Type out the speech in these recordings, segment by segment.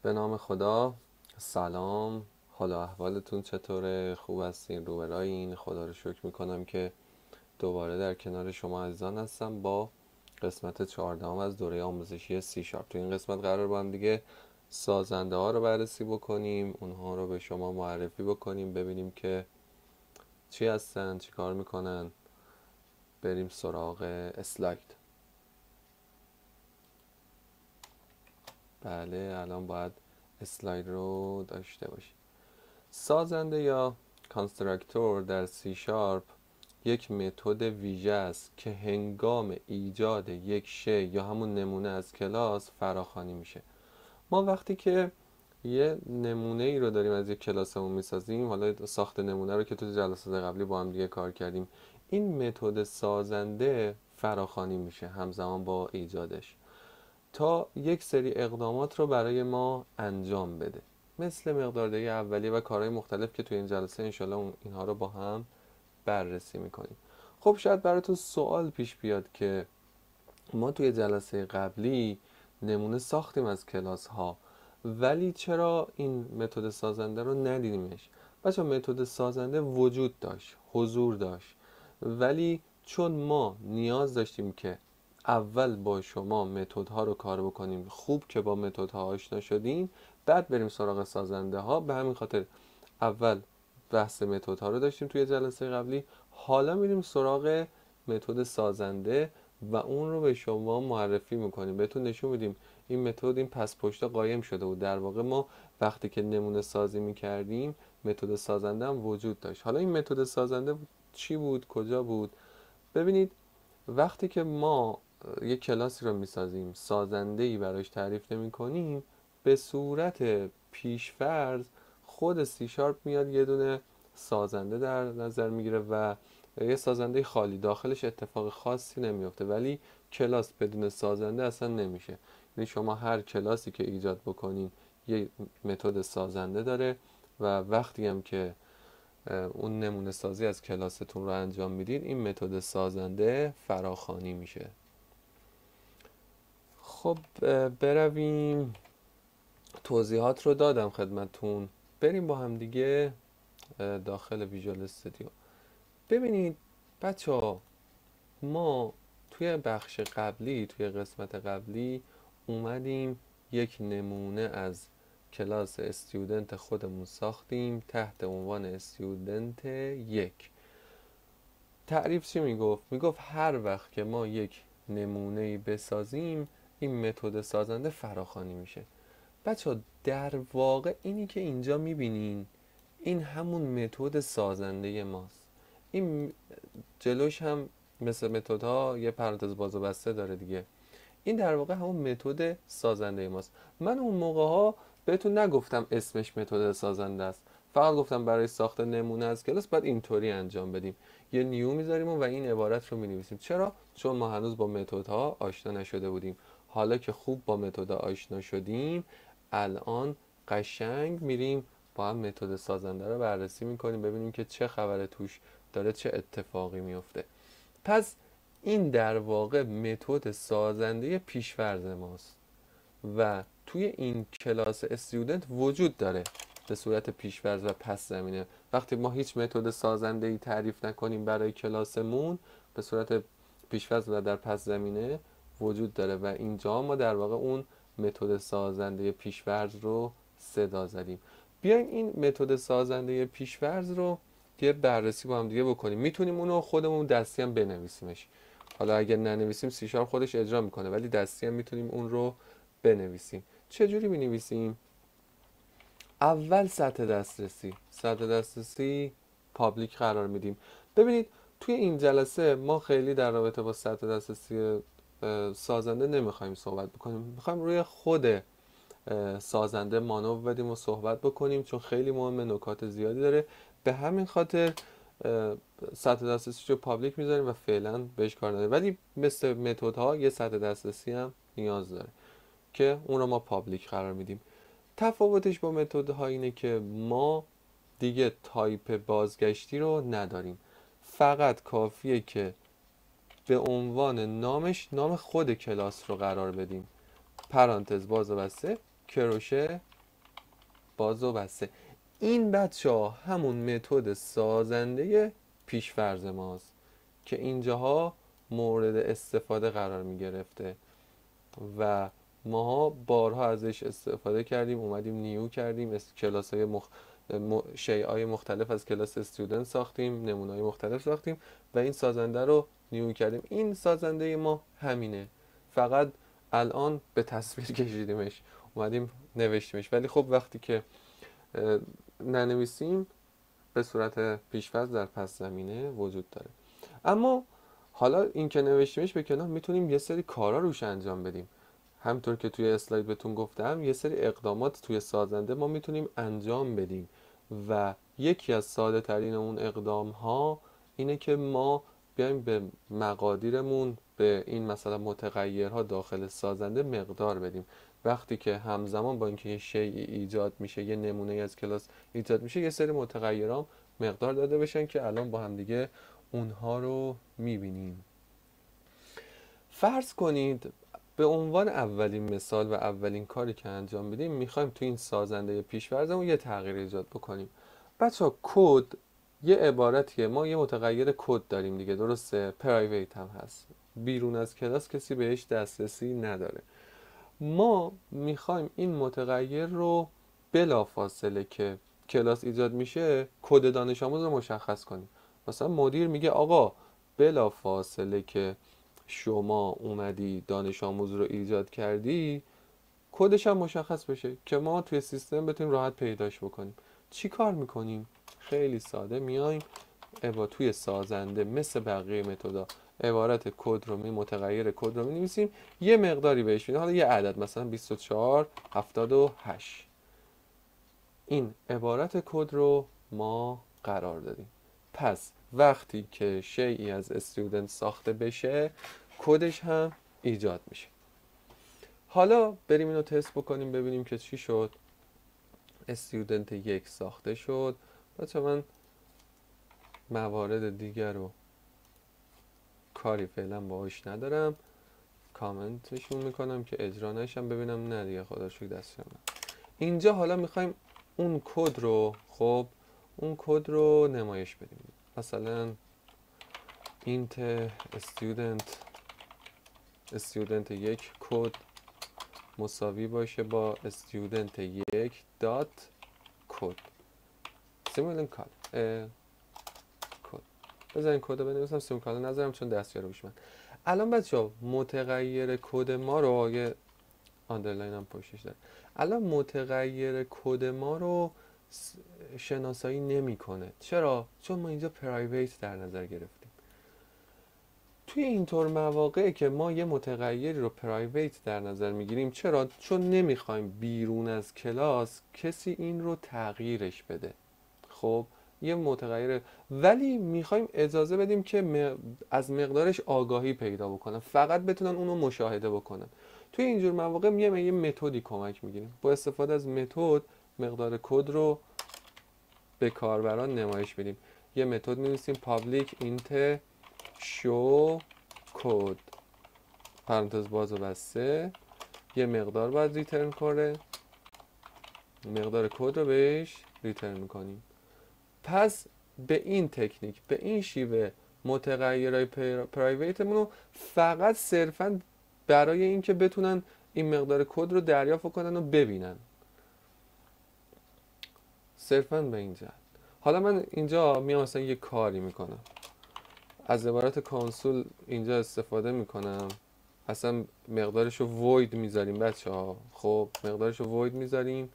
به نام خدا. سلام، حال و احوالتون چطوره؟ خوب هستین؟ رو برایین؟ خدا رو شکر میکنم که دوباره در کنار شما عزیزان هستم با قسمت 14 از دوره آموزشی سی شارپ. تو این قسمت قرار با هم دیگه سازنده ها رو بررسی بکنیم، اونها رو به شما معرفی بکنیم، ببینیم که چی هستن، چی کار میکنن. بریم سراغ اسلاید. بله، الان باید اسلاید رو داشته باشیم. سازنده یا کانستراکتور در سی شارپ یک متد ویژه است که هنگام ایجاد یک شی یا همون نمونه از کلاس فراخوانی میشه. ما وقتی که یه نمونه ای رو داریم از یک کلاسمون میسازیم، حالا ساخت نمونه رو که تو جلسات قبلی با هم دیگه کار کردیم، این متد سازنده فراخوانی میشه همزمان با ایجادش تا یک سری اقدامات رو برای ما انجام بده، مثل مقداردهی اولیه و کارهای مختلف که توی این جلسه انشالله اینها رو با هم بررسی میکنیم. خب شاید براتون سوال پیش بیاد که ما توی جلسه قبلی نمونه ساختیم از کلاس ها، ولی چرا این متد سازنده رو ندیدیمش؟ بچه متد سازنده وجود داشت، حضور داشت، ولی چون ما نیاز داشتیم که اول با شما متد ها رو کار بکنیم، خوب که با متد ها آشنا شدیم بعد بریم سراغ سازنده ها، به همین خاطر اول بحث متد ها رو داشتیم توی جلسه قبلی، حالا میریم سراغ متد سازنده و اون رو به شما معرفی میکنیم، بهتون نشون میدیم این متد این پس پشت قایم شده بود. در واقع ما وقتی که نمونه سازی میکردیم متد سازنده هم وجود داشت. حالا این متد سازنده چی بود؟ کجا بود؟ ببینید، وقتی که ما یک کلاسی رو میسازیم، سازنده ای براش تعریف نمی کنیم، به صورت پیشفرض خود سی شارپ میاد یه دونه سازنده در نظر میگیره و یه سازنده خالی، داخلش اتفاق خاصی نمیفته، ولی کلاس بدون سازنده اصلا نمیشه. یعنی شما هر کلاسی که ایجاد بکنین یه متد سازنده داره و وقتی هم که اون نمونه سازی از کلاستون رو انجام میدید این متد سازنده فراخوانی میشه. خب برویم، توضیحات رو دادم خدمتون، بریم با هم دیگه داخل ویژوال استودیو. ببینید بچه ها، ما توی بخش قبلی، توی قسمت قبلی اومدیم یک نمونه از کلاس استودنت خودمون ساختیم تحت عنوان استودنت یک. تعریف چی میگفت؟ میگفت هر وقت که ما یک نمونه‌ای بسازیم این متد سازنده فراخوانی میشه. بچه در واقع اینی که اینجا میبینین این همون متد سازنده ماست. این جلوش هم مثل متدها یه پرانتز باز و بسته داره دیگه. این در واقع همون متد سازنده ماست. من اون موقع ها بهتون نگفتم اسمش متد سازنده است، فقط گفتم برای ساخت نمونه از کلاس باید اینطوری انجام بدیم، یه نیو میذاریم و این عبارت رو مینویسیم. چرا؟ چون ما هنوز با متدها آشنا نشده بودیم. حالا که خوب با متدها آشنا شدیم الان قشنگ میریم با هم متد سازنده رو بررسی میکنیم، ببینیم که چه خبره توش، داره چه اتفاقی میفته. پس این در واقع متد سازنده پیش‌فرض ماست و توی این کلاس استودنت وجود داره به صورت پیش‌فرض و پس زمینه. وقتی ما هیچ متد سازنده‌ای تعریف نکنیم برای کلاسمون، به صورت پیش‌فرض و در پس زمینه وجود داره و اینجا ما در واقع اون متد سازنده پیش‌فرض رو صدا زدیم. بیایم این متد سازنده پیش‌فرض رو یه بررسی با هم دیگه بکنیم. میتونیم اونو خودمون دستی هم بنویسیمش. حالا اگر ننویسیم سی شارپ خودش اجرا میکنه، ولی دستی هم میتونیم اون رو بنویسیم. چجوری بنویسیم؟ اول سطح دسترسی پابلیک قرار میدیم. ببینید توی این جلسه ما خیلی در رابطه با سطح دسترسی سازنده نمیخوایم صحبت بکنیم، میخوایم روی خود سازنده مانور بدیم و صحبت بکنیم، چون خیلی مهمه، نکات زیادی داره. به همین خاطر سطح دسترسی رو پابلیک میذاریم و فعلا بهش کار نداریم، ولی مثل متد ها یه سطح دسترسی هم نیاز داره که اون رو ما پابلیک قرار میدیم. تفاوتش با متد ها اینه که ما دیگه تایپ بازگشتی رو نداریم، فقط کافیه که به عنوان نامش نام خود کلاس رو قرار بدیم، پرانتز باز و بسته کروشه باز و بسته. این بچه ها همون متد سازنده پیش‌فرض ماست که اینجاها مورد استفاده قرار می گرفته و ماها بارها ازش استفاده کردیم، اومدیم نیو کردیم، کلاس های شیء مختلف از کلاس استودنت ساختیم، نمونه های مختلف ساختیم و این سازنده رو نیو کردیم. این سازنده ما همینه، فقط الان به تصویر کشیدیمش، اومدیم نوشتیمش. ولی خب وقتی که ننویسیم به صورت پیش‌فرض در پس زمینه وجود داره. اما حالا این که نوشتیمش به کنار، میتونیم یه سری کارا روش انجام بدیم. همطور که توی اسلاید بهتون گفتم یه سری اقدامات توی سازنده ما میتونیم انجام بدیم و یکی از ساده ترین اون اقدام ها اینه که ما بیایم به مقادیرمون، به این مثلا متغیرها داخل سازنده مقدار بدیم. وقتی که همزمان با اینکه یه شیء ایجاد میشه، یه نمونه از کلاس ایجاد میشه، یه سری متغیرام مقدار داده بشن که الان با هم دیگه اونها رو میبینیم. فرض کنید به عنوان اولین مثال و اولین کاری که انجام بدیم میخوایم تو این سازنده پیش‌فرضمون یه تغییر ایجاد بکنیم. بچه‌ها کد یه عبارتیه، ما یه متغیر کد داریم دیگه، درسته؟ پرایویت هم هست، بیرون از کلاس کسی بهش دسترسی نداره. ما میخوایم این متغیر رو بلافاصله که کلاس ایجاد میشه کد دانش آموز رو مشخص کنیم. مثلا مدیر میگه آقا بلافاصله که شما اومدی دانش آموز رو ایجاد کردی کدش هم مشخص بشه که ما توی سیستم بتونیم راحت پیداش بکنیم. چی کار میکنیم؟ خیلی ساده میایم توی سازنده مثل بقیه متدا عبارت کد رو متغیر کد رو می‌نویسیم، یه مقداری بهش میدیم، حالا یه عدد مثلا 2478. این عبارت کد رو ما قرار دادیم. پس وقتی که شیئی از استودنت ساخته بشه کدش هم ایجاد میشه. حالا بریم اینو تست بکنیم ببینیم که چی شد. استودنت 1 ساخته شد. بچه من موارد دیگر رو کاری فعلا باهاش ندارم، کامنتشون میکنم که اجرا نشم. ببینم نه دیگه خدا شکر دستم نه. اینجا حالا میخوایم اون کد رو، خب اون کد رو نمایش بدیم. مثلا int student 1 کد مساوی باشه با student 1 دات کد سیمولن کال کد. بذارین کد رو بنویسم، سیمولن کال نذارم چون دستیار روش من. الان بچه‌ها متغیر کد ما رو، یه آندرلاین هم پشتش داره، الان متغیر کد ما رو شناسایی نمیکنه. چرا؟ چون ما اینجا پرایویت در نظر گرفتیم. توی اینطور مواقع که ما یه متغیری رو پرایویت در نظر میگیریم، چرا؟ چون نمیخوایم بیرون از کلاس کسی این رو تغییرش بده. خب یه متغیر، ولی میخوایم اجازه بدیم که از مقدارش آگاهی پیدا بکنن، فقط بتونن اونو مشاهده بکنن. توی اینجور مواقع میایم یه متدی کمک میگیریم، با استفاده از متد مقدار کد رو به کاربران نمایش بدیم. یه متد می‌نویسیم public int show code پرانتز باز و بسته، یه مقدار باید ریترن کنه، مقدار کد رو بهش ریترن میکنیم. پس به این تکنیک، به این شیوه متغیرهای پرایویتمون رو فقط صرفا برای اینکه بتونن این مقدار کد رو دریافت کنن و ببینن، صرفا به این جهت. حالا من اینجا میام مثلا یه کاری میکنم، از عبارت کانسول اینجا استفاده میکنم، اصلا مقدارش رو void میذاریم بچه ها. خب مقدارش رو void میذاریم،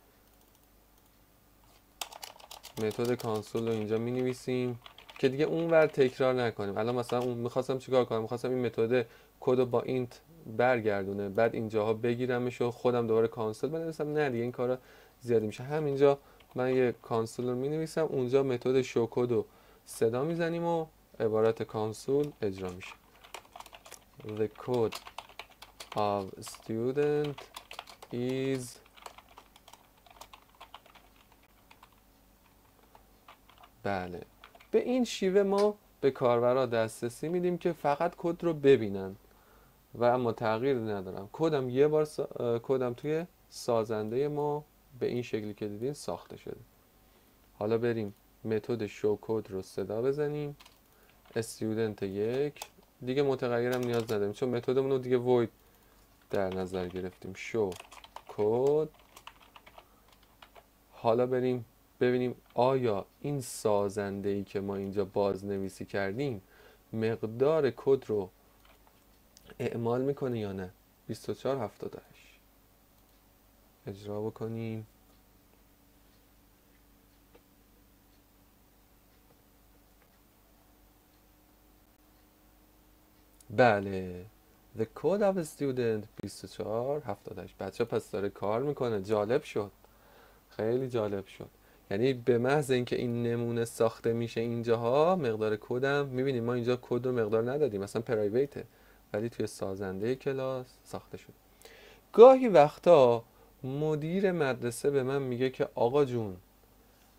متد کانسول رو اینجا مینویسیم که دیگه اونور تکرار نکنیم. الان مثلا اون میخواستم چیکار کنم؟ میخواستم این متد کد رو با اینت برگردونه، بعد اینجاها بگیرمش و خودم دوباره کانسول بنویسم. نه دیگه این کارا زیاد میشه. همینجا من یه کانسول رو مینویسم، اونجا متد شو کد رو صدا میزنیم و عبارت کانسول اجرا میشه. The code of student is بله. به این شیوه ما به کاربرا دسترسی میدیم که فقط کد رو ببینن و اما تغییر ندارم. کدم یه بار کدم توی سازنده ما به این شکلی که دیدین ساخته شده. حالا بریم متد شو کد رو صدا بزنیم. استودنت 1 دیگه متغیرم نیاز نداریم چون متدمون رو دیگه void در نظر گرفتیم. شو کد. حالا بریم ببینیم آیا این سازنده ای که ما اینجا بازنویسی کردیم مقدار کد رو اعمال میکنه یا نه. 2478 اجرا بکنیم. بله The code of a student 2478. بچه پس داره کار میکنه. جالب شد، خیلی جالب شد. یعنی به محض اینکه این نمونه ساخته میشه اینجاها مقدار کدم میبینیم ما اینجا کد رو مقدار ندادیم مثلا پرایویته ولی توی سازنده کلاس ساخته شد. گاهی وقتا مدیر مدرسه به من میگه که آقا جون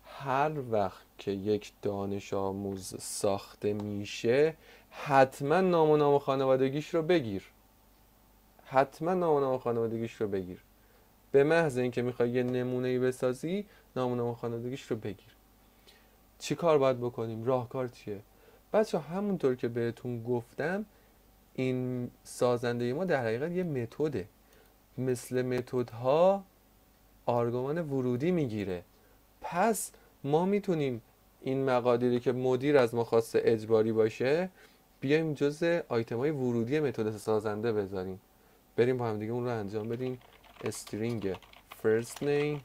هر وقت که یک دانش آموز ساخته میشه حتما نام و خانوادگیش رو بگیر. حتما نام و خانوادگیش رو بگیر. به محض اینکه میخوای یه نمونه‌ای بسازی نام و خانوادگیش رو بگیر. چی کار باید بکنیم؟ راهکار چیه؟ بچه همونطور که بهتون گفتم این سازنده ما در حقیقت یه متده. مثل متدها آرگومان ورودی میگیره. پس ما میتونیم این مقادیری که مدیر از ما خواسته اجباری باشه بیایم جزء آیتم‌های ورودی متد سازنده بذاریم. بریم با هم دیگه اون رو انجام بدیم. استرینگ first name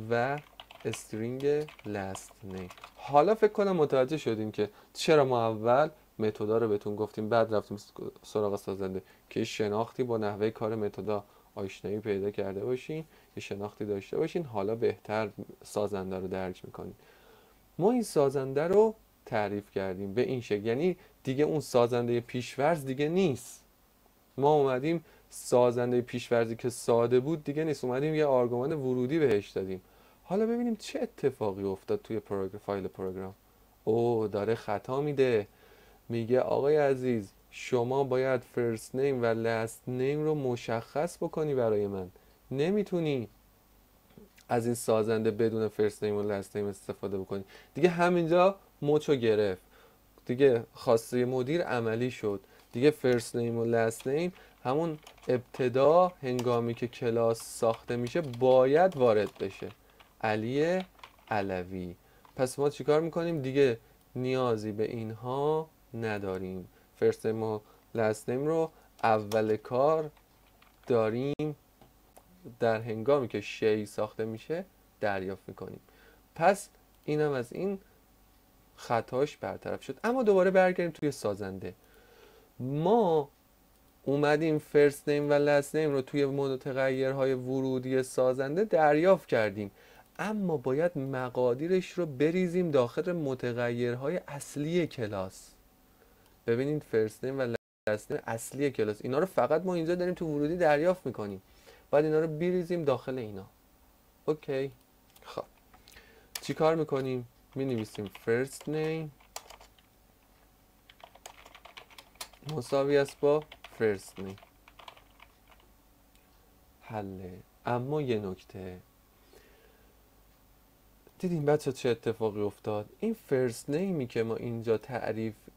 و استرینگ last name. حالا فکر کنم متوجه شدیم که چرا ما اول متدا رو بهتون گفتیم بعد رفتیم سراغ سازنده که شناختی با نحوه کار متدا آشنایی پیدا کرده باشین، یه شناختی داشته باشین، حالا بهتر سازنده رو درک میکنین. ما این سازنده رو تعریف کردیم به این شکل، یعنی دیگه اون سازنده پیشورز دیگه نیست. ما اومدیم سازنده پیشورزی که ساده بود دیگه نیست، اومدیم یه آرگومان ورودی بهش دادیم. حالا ببینیم چه اتفاقی افتاد توی فایل پروگرام. او داره خطا میده، میگه آقای عزیز شما باید فرست نیم و لاست نیم رو مشخص بکنی برای من. نمیتونی از این سازنده بدون فرست نیم و لاست نیم استفاده بکنی. دیگه همینجا مچو گرفت، دیگه خواسته مدیر عملی شد. دیگه فرست نیم و لاست نیم همون ابتدا هنگامی که کلاس ساخته میشه باید وارد بشه. علی علوی. پس ما چیکار میکنیم؟ دیگه نیازی به اینها نداریم. فرست نیم و لاست نیم رو اول کار داریم در هنگامی که شی ساخته میشه دریافت میکنیم. پس اینم از این خطاش برطرف شد. اما دوباره برگردیم توی سازنده. ما اومدیم فرست نیم و لاست نیم رو توی متغیرهای ورودی سازنده دریافت کردیم، اما باید مقادیرش رو بریزیم داخل متغیرهای اصلی کلاس. ببینید فرست نیم و لاست نیم اصلی کلاس، اینا رو فقط ما اینجا داریم تو ورودی دریافت میکنیم، باید اینا رو بریزیم داخل اینا. اوکی. خب چی کار میکنیم؟ می نویسیم first name مساوی است با first name. حله. اما یه نکته دیدیم بچه چه اتفاقی افتاد؟ این فرست نیمی که ما اینجا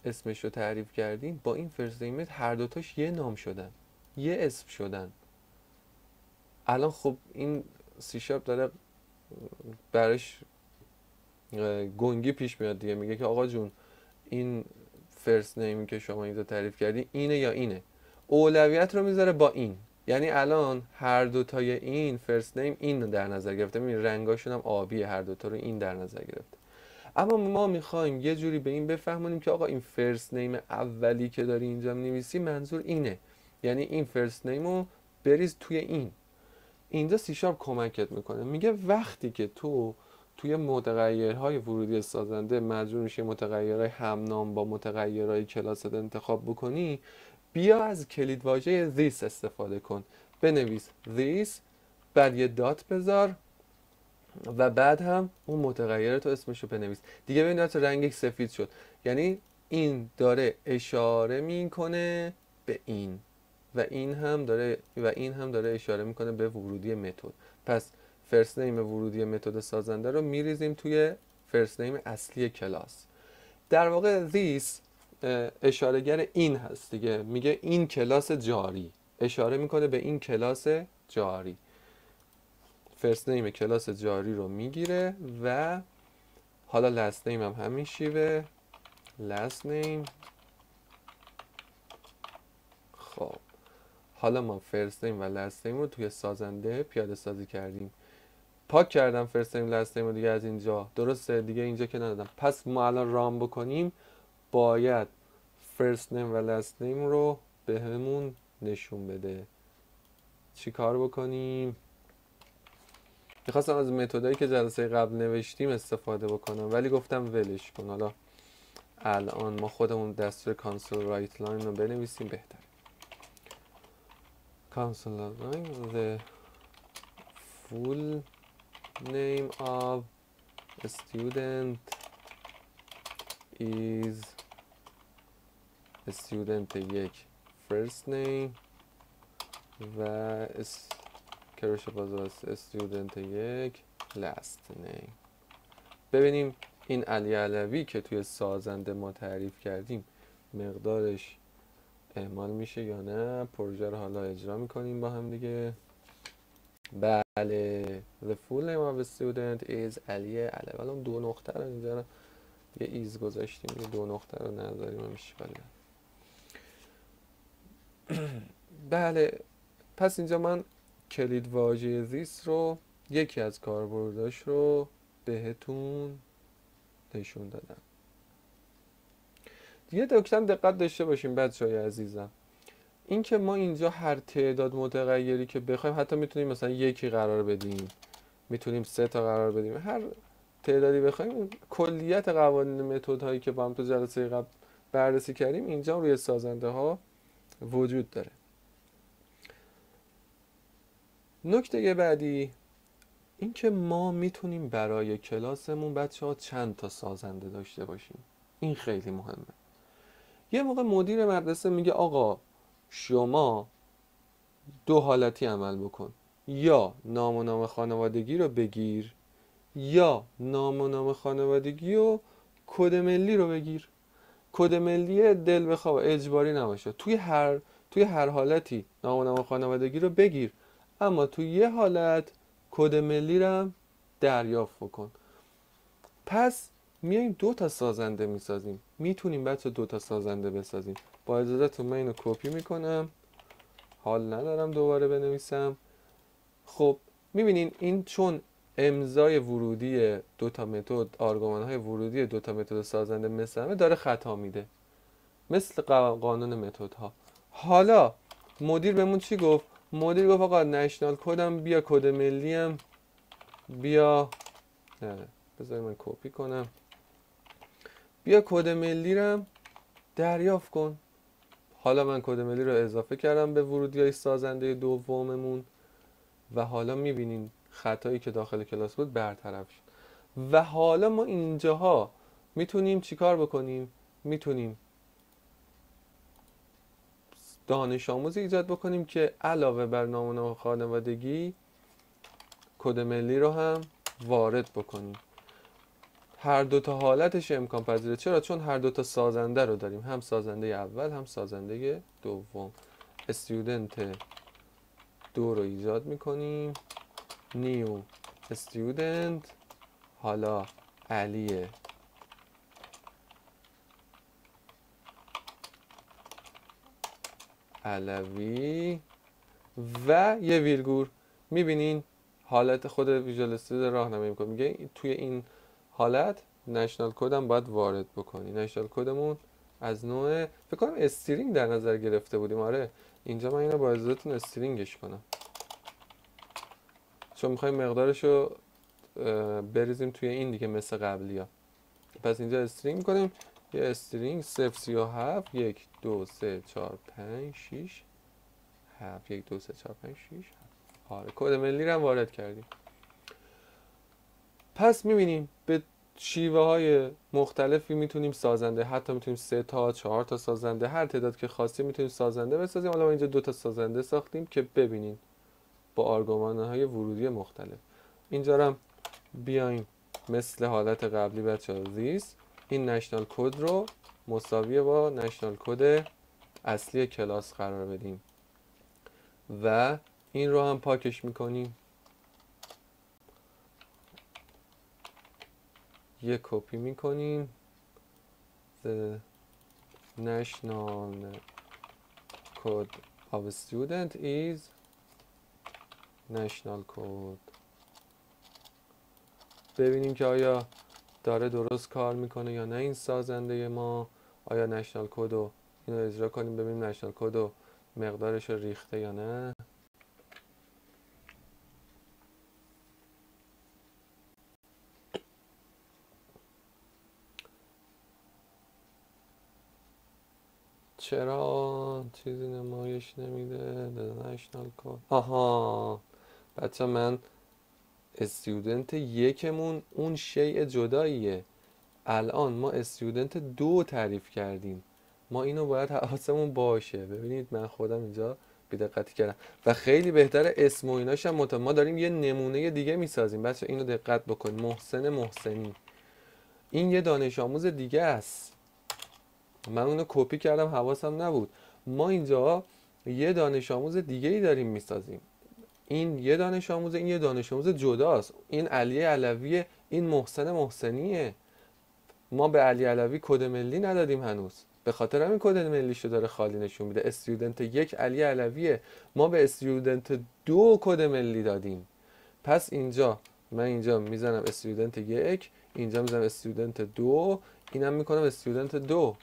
اسمش رو تعریف کردیم با این فرست نیم هر دوتاش یه نام شدن، یه اسم شدن. الان خب این سی شارپ داره برش گنگی پیش میاد دیگه، میگه که آقا جون این فرست نیمی که شما اینجا تعریف کردی اینه یا اینه، اولویت رو میذاره با این. یعنی الان هر دوتای این فرست نیم این در نظر گرفته، میبینی رنگاشون هم آبیه، هر دوتا رو این در نظر گرفته. اما ما میخوایم یه جوری به این بفهمونیم که آقا این فرست نیم اولی که داری اینجا نویسی منظور اینه، یعنی این فرست نیم رو بریز توی این. اینجا سی شارپ کمکت میکنه، میگه وقتی که تو توی متغیرهای ورودی سازنده مجبور میشه متغیرهای همنام با متغیرهای کلاست انتخاب بکنی، بیا از کلیدواژه this استفاده کن. بنویس this، بعد یه دات بذار و بعد هم اون متغیر تو اسمشو بنویس. دیگه ببینید رنگش سفید شد، یعنی این داره اشاره میکنه به این و این هم داره اشاره میکنه به ورودی متد. پس فرست نیم ورودی متد سازنده رو میریزیم توی فرست نیم اصلی کلاس. در واقع this اشارهگر این هست دیگه، میگه این کلاس جاری، اشاره میکنه به این کلاس جاری. فرست نیم کلاس جاری رو میگیره و حالا لست نیم هم همین شیوه، last name. خب حالا ما فرست نیم و لست نیم رو توی سازنده پیاده سازی کردیم. پاک کردم فرست نیم لست نیم رو دیگه از اینجا، درسته دیگه اینجا که ندادم. پس ما الان رام بکنیم باید فرست نیم و لست نیم رو به همون نشون بده. چی کار بکنیم؟ میخواستم از متدایی که جلسه قبل نوشتیم استفاده بکنم ولی گفتم ولش کن، حالا الان ما خودمون دستور کانسول رایت لاین رو بنویسیم بهتر. کانسول لاین the full name of a student is student یک first name و کرش باز student یک last name. ببینیم این علی علوی که توی سازنده ما تعریف کردیم مقدارش اعمال میشه یا نه. پروژه رو حالا اجرا میکنیم با هم دیگه. بله the full name of a student is علی علوی. الان دو نقطه رو اینجا رو یه ایز گذاشتیم، یه دو نقطه رو نذاریم هم اشکال نداره. بله پس اینجا من کلید واژه زیست رو یکی از کاربرداش رو بهتون نشون دادم. یه نکته دقت داشته باشیم بچه‌های عزیزم، این که ما اینجا هر تعداد متغیری که بخوایم، حتی میتونیم مثلا یکی قرار بدیم، میتونیم 3 تا قرار بدیم، هر تعدادی بخوایم، کلیت قوانین متد هایی که با هم تو جلسه قبل بررسی کردیم اینجا روی سازنده ها وجود داره. نکته بعدی این که ما میتونیم برای کلاسمون بچه‌ها چند تا سازنده داشته باشیم. این خیلی مهمه. یه موقع مدیر مدرسه میگه آقا شما دو حالتی عمل بکن، یا نام و نام خانوادگی رو بگیر یا نام و نام خانوادگی و کد ملی رو بگیر. کد ملی دل بخواه اجباری نباشه، توی هر حالتی نام و نام خانوادگی رو بگیر، اما توی یه حالت کد ملی رو هم دریافت بکن. پس میایم 2 تا سازنده میسازیم. میتونیم بچه 2 تا سازنده بسازیم. با اجازهتون من اینو کپی میکنم، حال ندارم دوباره بنویسم. خب میبینین این چون امضای ورودی 2 تا متد، آرگومان های ورودی 2 تا متد سازنده مثل همه داره خطا میده، مثل قانون متد ها. حالا مدیر بهمون چی گفت؟ مدیر گفت آقا نشنال کدم بیا، کد ملی هم بیا. نه بذار من کپی کنم. بیا کد ملی رو دریافت کن. حالا من کد ملی رو اضافه کردم به ورودی های سازنده دوممون و حالا میبینین خطایی که داخل کلاس بود برطرف شد. و حالا ما اینجاها میتونیم چیکار بکنیم؟ میتونیم دانش آموزی ایجاد بکنیم که علاوه بر نام و نام خانوادگی کد ملی رو هم وارد بکنیم. هر 2 تا حالتش امکان پذیره. چرا؟ چون هر 2 تا سازنده رو داریم، هم سازنده اول هم سازنده دوم. استودنت 2 رو ایجاد میکنیم، نیو استودنت، حالا علی علوی و یه ویرگول. میبینین حالت خود ویژوال استودیو راهنمایی میکنه، میگه توی این حالت نشنال کدم باید وارد بکنی. نشنال کدمون از نوع فکر کنم استرینگ در نظر گرفته بودیم. آره اینجا من اینو با اجازهتون استرینگش کنم چون میخوایم مقدارش رو بریزیم توی این دیگه مثل قبلی ها. پس اینجا استرینگ کنیم، یه استرینگ 037 1 2 3 4 5 6 7 1 2 3 4 5 6 7. آره کد ملی رو هم وارد کردیم. پس میبینیم به شیوه های مختلفی میتونیم سازنده، حتی میتونیم 3 تا 4 تا سازنده، هر تعداد که خواستیم میتونیم سازنده بسازیم. حالا ما اینجا 2 تا سازنده ساختیم که ببینین با آرگومان های ورودی مختلف. اینجا رو بیایم مثل حالت قبلی بچه زیست این نشنال کد رو مساویه با نشنال کد اصلی کلاس قرار بدیم و این رو هم پاکش میکنیم، یه کپی میکنیم the national code of a student is national code. ببینیم که آیا داره درست کار میکنه یا نه این سازنده ما. آیا نشنال کد رو اینو اجرا کنیم ببینیم نشنال کد رو مقدارش رو ریخته یا نه. چرا چیزی نمایش نمیده نشنال کد؟ آها بچه من استودنت یکمون اون شیء جداییه، الان ما استودنت 2 تعریف کردیم، ما اینو باید حواسمون باشه. ببینید من خودم اینجا بی‌دقتی کردم و خیلی بهتره اسم و ایناش هم ما داریم یه نمونه دیگه میسازیم. بچه اینو دقت بکن، محسن محسنی این یه دانش آموز دیگه است، من اونو کپی کردم حواسم نبود. ما اینجا یه دانش آموز دیگه ای داریم میسازیم، این یه دانش آموزه، این یه دانش آموز جداست، این علی علویه، این محسن محسنیه. ما به علی علوی کد ملی ندادیم هنوز، به خاطر همین کد ملیشو داره خالی نشون میده. استودنت 1 علی علویه، ما به استودنت 2 کد ملی دادیم. پس اینجا من اینجا میزنم استودنت 1، اینجا میزنم استودنت 2، اینم میکنم استودنت 2.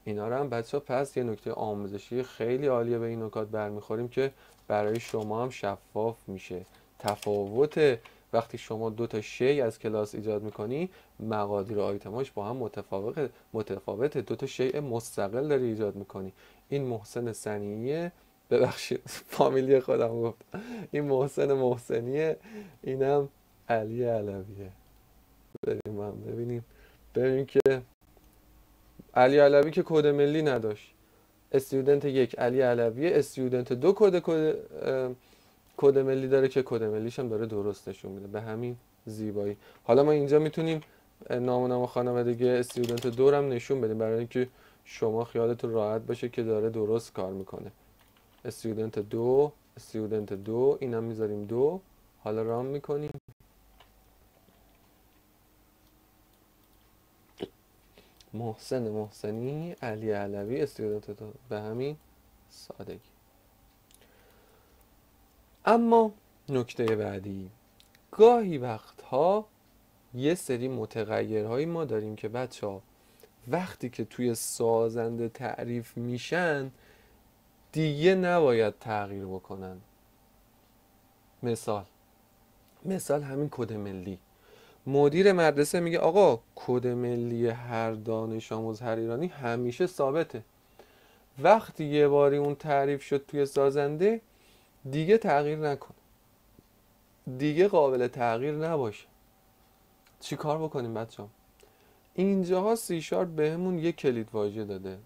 اینا رو هم بچه ها پس یه نکته آموزشی خیلی عالیه به این نکات برمیخوریم که برای شما هم شفاف میشه. تفاوت وقتی شما 2 تا شی از کلاس ایجاد میکنی، مقادیر آیتماش با هم متفاوته. 2 تا شی مستقل داری ایجاد میکنی. این محسن صنیعیه، ببخشید فامیلی خودم گفت، این محسن محسنیه، اینم علی علویه. بریم هم ببینیم که علی علوی که کد ملی نداشت، استودنت 1 علی علویه، استودنت 2 کد ملی داره که کد ملیش هم داره درست نشون میده به همین زیبایی. حالا ما اینجا میتونیم نام خانوادگی استودنت 2 هم نشون بدیم برای اینکه شما خیالتون راحت باشه که داره درست کار میکنه. استودنت 2 استودنت 2 اینم میذاریم 2. حالا رام میکنیم، محسن محسنی علی علوی استودنت 2 به همین سادگی. اما نکته بعدی، گاهی وقتها یه سری متغیرهایی ما داریم که بچه ها وقتی که توی سازنده تعریف میشن دیگه نباید تغییر بکنن. مثال همین کد ملی. مدیر مدرسه میگه آقا کد ملی هر دانش آموز هر ایرانی همیشه ثابته. وقتی یه باری اون تعریف شد توی سازنده دیگه تغییر نکن، دیگه قابل تغییر نباشه. چی کار بکنیم بچه ها؟ اینجاها سی شارپ بهمون یه کلید واژه داده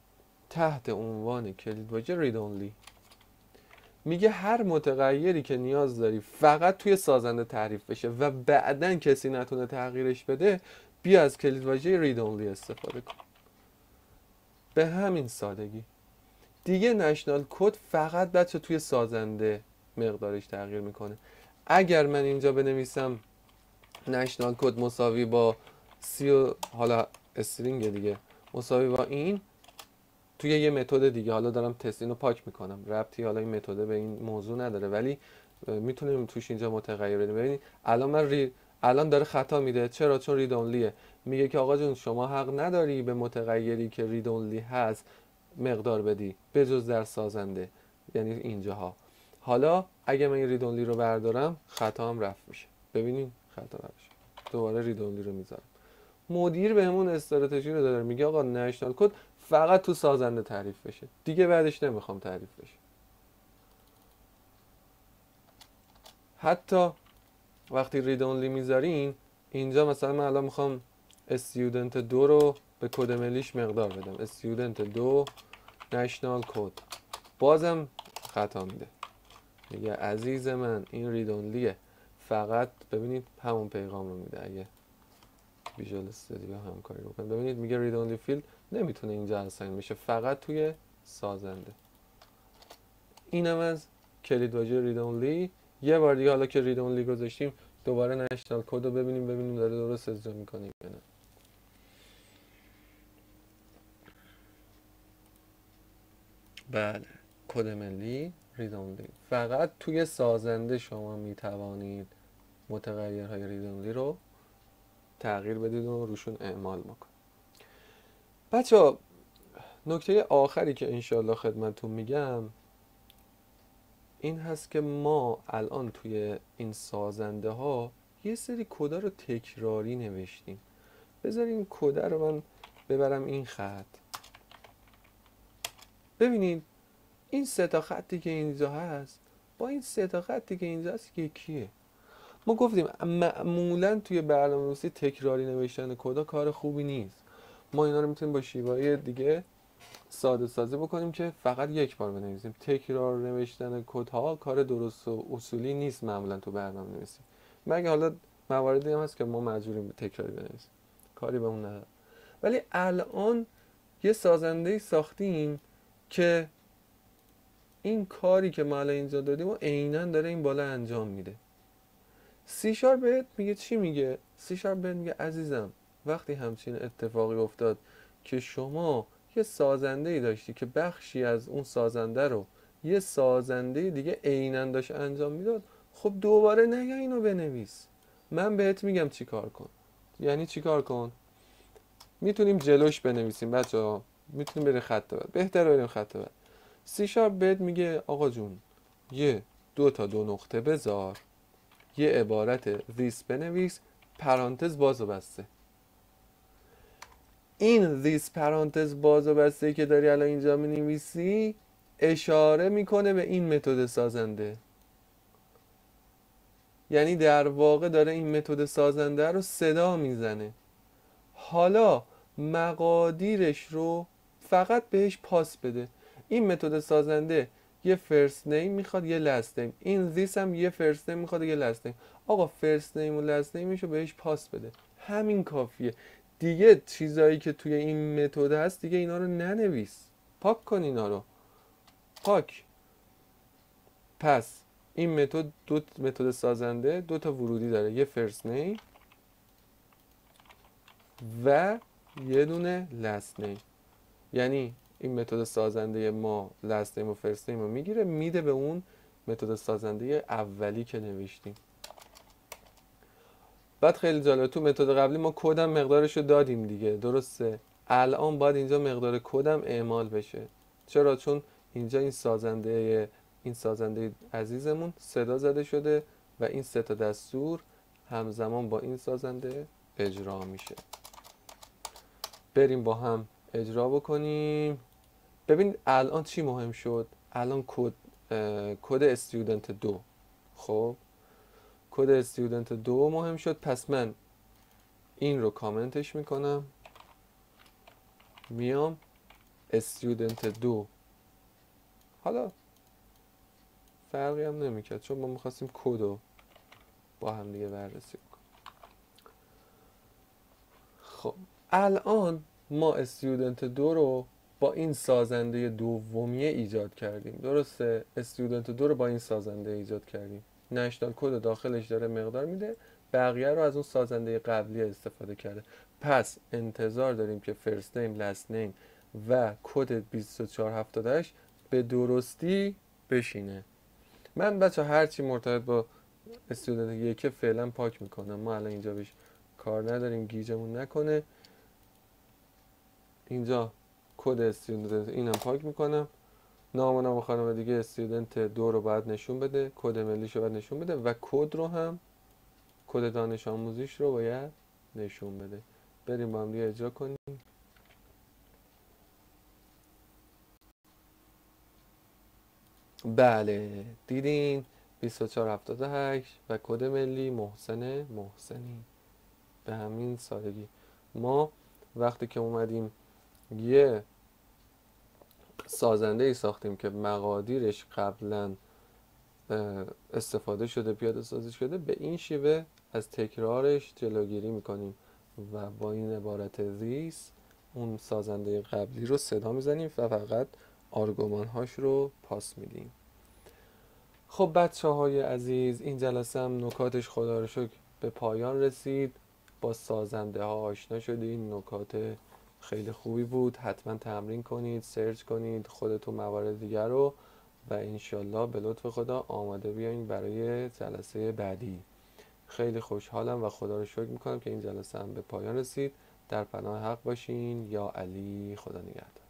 تحت عنوان کلید واژه رید اونلی. میگه هر متغیری که نیاز داری فقط توی سازنده تعریف بشه و بعدن کسی نتونه تغییرش بده، بیا از کلید واژه رید اونلی استفاده کن. به همین سادگی. دیگه نشنال کد فقط بچه توی سازنده مقدارش تغییر میکنه. اگر من اینجا بنویسم نشنال کد مساوی با حالا استرینگ دیگه مساوی با این، توی یه متد دیگه، حالا دارم تست اینو پاک میکنم، ربطی حالا این متد به این موضوع نداره، ولی میتونیم توش اینجا متغیر بدیم. ببینید الان الان داره خطا میده. چرا؟ چون رید اونلیه. میگه که آقا جون شما حق نداری به متغیری که رید اونلی هست مقدار بدی به جز در سازنده، یعنی اینجاها. حالا اگه من این رید اونلی رو بردارم خطا هم رفع میشه. ببینید خطا رفع میشه، دوباره رید اونلی رو میذارم. مدیر بهمون استراتژی رو داره، میگه آقا نشنال کد فقط تو سازنده تعریف بشه، دیگه بعدش نمیخوام تعریف بشه. حتی وقتی رید اونلی میذارین اینجا، مثلا من الان میخوام استودنت 2 رو به کد ملیش مقدار بدم، استودنت 2 نشنال کد، بازم خطا میده. میگه عزیز من این رید اونلیه، فقط ببینید همون پیغام رو میده. اگه ویژوال استودیو همکاری بکنید ببینید میگه رید اونلی فیلد نمیتونه اینجا اساین میشه، فقط توی سازنده. اینم از کلید واژه رید اونلی. یه بار دیگه حالا که رید اونلی گذاشتیم دوباره نشنال کد رو ببینیم داره درست اجرا میکنه یا نه. بله، کد ملی رید اونلی. فقط توی سازنده شما میتوانید متغیرهای رید اونلی رو تغییر بدید و روشون اعمال بکنید. بچه نکته آخری که انشالله خدمتتون میگم این هست که ما الان توی این سازنده ها یه سری کدا رو تکراری نوشتیم. بذارین این کدا رو من ببرم این خط. ببینید این سه تا خطی که اینجا هست با این سه تا خطی که اینجا هست یکیه. ما گفتیم معمولا توی برنامه‌نویسی تکراری نوشتن کدا کار خوبی نیست. ما اینا رو میتونیم با شیوه‌های دیگه ساده سازی بکنیم که فقط یک بار بنویسیم. تکرار نوشتن کدها کار درست و اصولی نیست معمولا تو برنامه‌نویسی، مگه حالا مواردی هم هست که ما مجبوریم به تکراری بنویسیم، کاری به اون نداره. ولی الان یه سازنده ساختیم که این کاری که ما الان اینجا دادیم و عیناً داره این بالا انجام میده. سی شارپ بهت میگه چی میگه؟ سی شارپ بهت میگه عزیزم وقتی همچین اتفاقی افتاد که شما یه سازنده ای داشتی که بخشی از اون سازنده رو یه سازنده دیگه عیناً داشت انجام میداد، خب دوباره نیا اینو بنویس، من بهت میگم چی کار کن. یعنی چی کار کن؟ میتونیم جلوش بنویسیم بچه ها، میتونیم بریم خط بعد، بهتره بریم خط بعد. سی شارپ بهت میگه آقا جون یه دو نقطه بذار، یه عبارت this بنویس، پرانتز باز و بسته. این this پرانتز باز و بسته که داری الان اینجا مینویسی اشاره میکنه به این متد سازنده. یعنی در واقع داره این متد سازنده رو صدا میزنه. حالا مقادیرش رو فقط بهش پاس بده. این متد سازنده یه فرست نیم میخواد یه لست نیم، این this هم یه فرست نیم میخواد یه لست نیم. آقا فرست نیم و لست نیمشو بهش پاس بده، همین کافیه دیگه. چیزایی که توی این متد هست دیگه اینا رو ننویس، پاک کن اینا رو، پاک. پس این متد دو متد سازنده دو تا ورودی داره، یه فرست نیم و یه دونه لست نیم. یعنی این متد سازنده ما لست نیم و فرست نیم رو میگیره میده به اون متد سازنده اولی که نوشتیم. بعد خیلی جالب تو متد قبلی ما کدم مقدارش رو دادیم دیگه، درسته؟ الان باید اینجا مقدار کدم اعمال بشه. چرا؟ چون اینجا این سازنده عزیزمون صدا زده شده و این سه تا دستور همزمان با این سازنده اجرا میشه. بریم با هم اجرا بکنیم. ببین الان چی مهم شد؟ الان کد استودنت 2. خب کد استودنت 2 مهم شد. پس من این رو کامنتش میکنم، میام استودنت 2. حالا فرقی هم نمیکرد چون ما میخواستیم کد رو با هم دیگه بررسی کنیم. خب الان ما استودنت 2 رو با این سازنده دومیه ایجاد کردیم، درسته؟ استودنت 2 رو با این سازنده ایجاد کردیم، نشنال کد داخلش داره مقدار میده، بقیه رو از اون سازنده قبلی استفاده کرده. پس انتظار داریم که فرست نیم، لست نیم و کد 2478 به درستی بشینه. من بچه هرچی مرتبط با استودنت یک فعلا پاک میکنم، ما الان اینجا بهش کار نداریم، گیجمون نکنه. اینجا کد استودنت اینم پاک میکنم، نام خانم دیگه استودنت 2 رو باید نشون بده، کد ملیش رو باید نشون بده و کد رو هم کد دانش آموزیش رو باید نشون بده. بریم با هم دیگه اجرا کنیم. بله دیدین 2478 و کد ملی محسنی. به همین سادگی ما وقتی که اومدیم یه سازنده ای ساختیم که مقادیرش قبلا استفاده شده، پیاده سازی شده، به این شیوه از تکرارش جلوگیری میکنیم و با این عبارت ریس اون سازنده قبلی رو صدا میزنیم و فقط آرگومانهاش رو پاس میدیم. خب بچه های عزیز، این جلسه هم نکاتش خدا رو شکر به پایان رسید. با سازنده ها آشنا شدین، نکات خیلی خوبی بود. حتما تمرین کنید، سرچ کنید خودتون موارد دیگر رو و انشالله به لطف خدا آماده بیاین برای جلسه بعدی. خیلی خوشحالم و خدا رو شکر میکنم که این جلسه هم به پایان رسید. در پناه حق باشین. یا علی، خدا نگهدار.